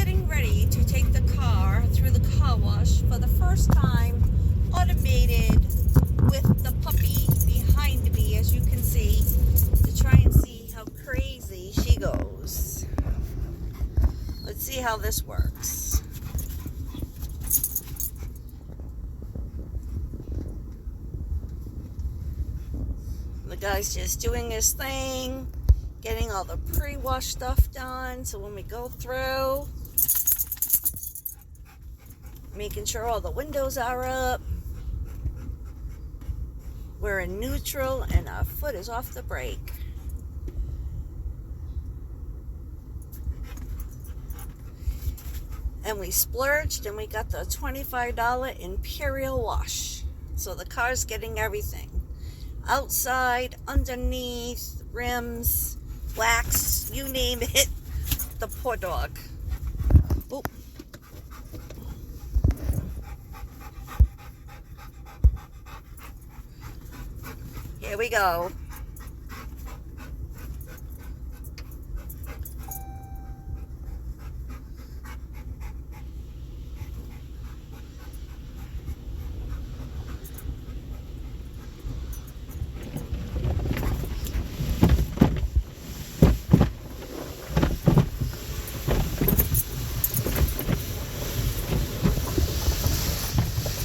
getting ready to take the car through the car wash for the first time, automated, with the puppy behind me, as you can see, to try and see how crazy she goes. Let's see how this works. The guy's just doing his thing, getting all the pre-wash stuff done, so when we go through, making sure all the windows are up, we're in neutral and our foot is off the brake. And we splurged and we got the $25 Imperial wash. So the car's getting everything. Outside, underneath, rims, wax, you name it. The poor dog. Oop. Here we go.